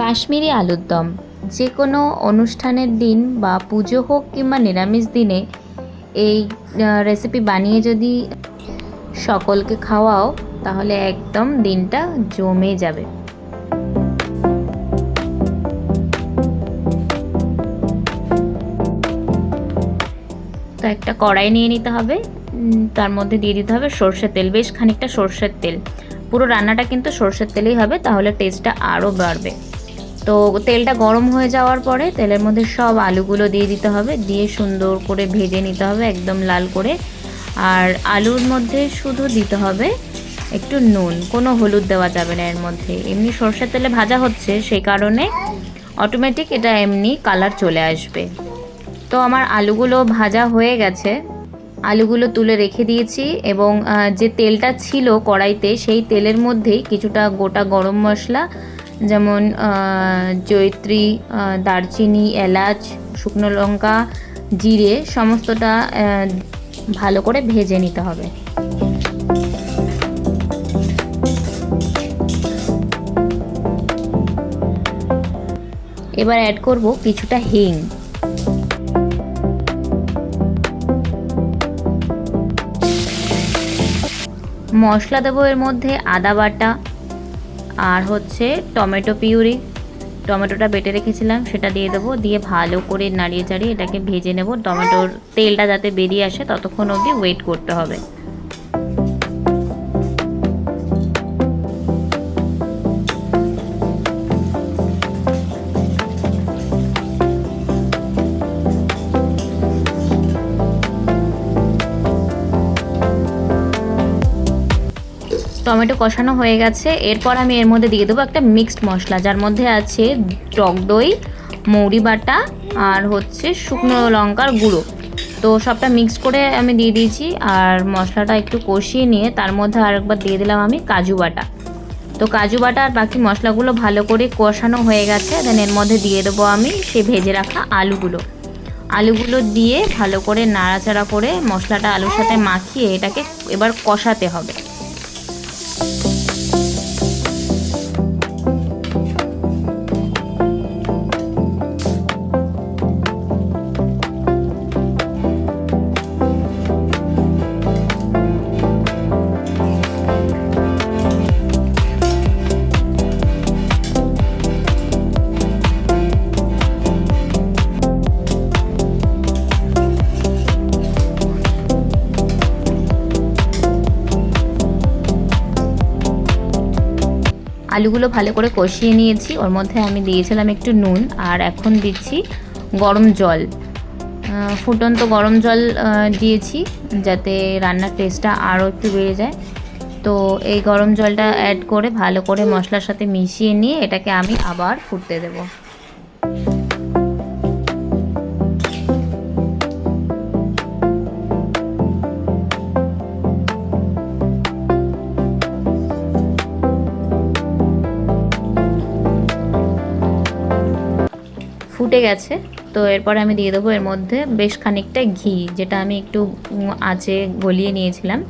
কাশ্মীরি আলুর দম যে কোনো অনুষ্ঠানের দিন বা পুজো হোক কিংবা নিরামিষ দিনে এই রেসিপি বানিয়ে যদি সকলকে খাওয়াও তাহলে একদম দিনটা জমে যাবে। তো একটা কড়াই নিয়ে নিতে হবে, তার মধ্যে দিয়ে দিতে হবে সর্ষের তেল, বেশ খানিকটা সর্ষের তেল। পুরো রান্নাটা কিন্তু সর্ষের তেলেই হবে, তাহলে টেস্টটা আরও বাড়বে। তো তেলটা গরম হয়ে যাওয়ার পরে তেলের মধ্যে সব আলুগুলো দিয়ে দিতে হবে, দিয়ে সুন্দর করে ভেজে নিতে হবে একদম লাল করে। আর আলুর মধ্যে শুধু দিতে হবে একটু নুন, কোনো হলুদ দেওয়া যাবে না এর মধ্যে। এমনি সর্ষের তেলে ভাজা হচ্ছে সেই কারণে অটোমেটিক এটা এমনি কালার চলে আসবে। তো আমার আলুগুলো ভাজা হয়ে গেছে, আলুগুলো তুলে রেখে দিয়েছি এবং যে তেলটা ছিল কড়াইতে সেই তেলের মধ্যেই কিছুটা গোটা গরম মশলা যেমন জয়িত্রী, দারচিনি, এলাচ, শুকনো লঙ্কা, জিরে সমস্তটা ভালো করে ভেজে নিতে হবে। এবার অ্যাড করব কিছুটা হিং। মশলা দেবো এর মধ্যে আদা বাটা আর হচ্ছে টমেটো পিউরি, টমেটোটা বেটে রেখেছিলাম সেটা দিয়ে দেবো, দিয়ে ভালো করে নাড়িয়ে চাড়িয়ে এটাকে ভেজে নেব। টমেটোর তেলটা যাতে বেরিয়ে আসে ততক্ষণ অবধি ওয়েট করতে হবে। টমেটো কষানো হয়ে গেছে, এরপর আমি এর মধ্যে দিয়ে দেবো একটা মিক্সড মশলা, যার মধ্যে আছে টক দই, মৌরি বাটা আর হচ্ছে শুকনো লঙ্কার গুঁড়ো। তো সবটা মিক্স করে আমি দিয়ে দিয়েছি, আর মশলাটা একটু কষিয়ে নিয়ে তার মধ্যে আরেকবার দিয়ে দিলাম আমি কাজু বাটা। তো কাজু বাটা আর বাকি মশলাগুলো ভালো করে কষানো হয়ে গেছে, দেন এর মধ্যে দিয়ে দেবো আমি সে ভেজে রাখা আলুগুলো দিয়ে ভালো করে নাড়াচাড়া করে মশলাটা আলুর সাথে মাখিয়ে এটাকে এবার কষাতে হবে। আলুগুলো ভালো করে কষিয়ে নিয়েছি, ওর মধ্যে আমি দিয়েছিলাম একটু নুন, আর এখন দিচ্ছি গরম জল, ফুটন্ত গরম জল দিয়েছি যাতে রান্নার টেস্টটা আরও একটু বেড়ে যায়। তো এই গরম জলটা অ্যাড করে ভালো করে মশলার সাথে মিশিয়ে নিয়ে এটাকে আমি আবার ফুটতে দেবো। ফুটে গেছে, তো এরপর আমি দিয়ে দেবো এর মধ্যে বেশ খানিকটা ঘি, যেটা আমি একটু আঁচে গলিয়ে নিয়েছিলাম।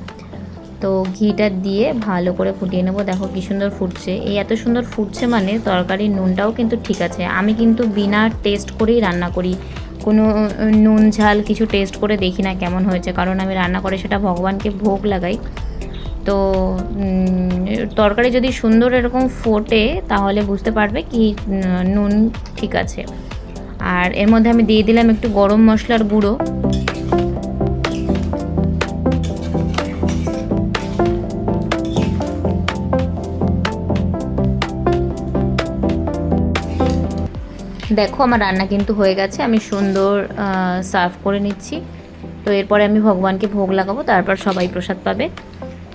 তো ঘিটা দিয়ে ভালো করে ফুটিয়ে নেবো। দেখো কি সুন্দর ফুটছে, এই এত সুন্দর ফুটছে মানে তরকারির নুনটাও কিন্তু ঠিক আছে। আমি কিন্তু বিনা টেস্ট করেই রান্না করি, কোনো নুন ঝাল কিছু টেস্ট করে দেখি না কেমন হয়েছে, কারণ আমি রান্না করে সেটা ভগবানকে ভোগ লাগাই। তো তরকারি যদি সুন্দর এরকম ফোটে তাহলে বুঝতে পারবে কি নুন ঠিক আছে। আর এর মধ্যে আমি দিয়ে দিলাম একটু গরম মশলার গুঁড়ো, দেখো আমার রান্না কিন্তু হয়ে গেছে, আমি সুন্দর সার্ভ করে নিচ্ছি। তো এরপরে আমি ভগবানকে ভোগ লাগাবো, তারপর সবাই প্রসাদ পাবে।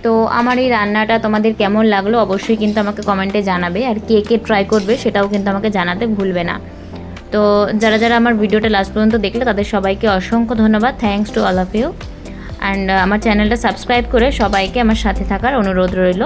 তো আমার এই রান্নাটা তোমাদের কেমন লাগলো অবশ্যই কিন্তু আমাকে কমেন্টে জানাবে, আর কে কে ট্রাই করবে সেটাও কিন্তু আমাকে জানাতে ভুলবে না। তো যারা যারা আমার ভিডিওটা লাস্ট পর্যন্ত দেখলে তাদের সবাইকে অসংখ্য ধন্যবাদ, thanks to all of you. And আমার চ্যানেলটা সাবস্ক্রাইব করে সবাইকে আমার সাথে থাকার অনুরোধ রইল।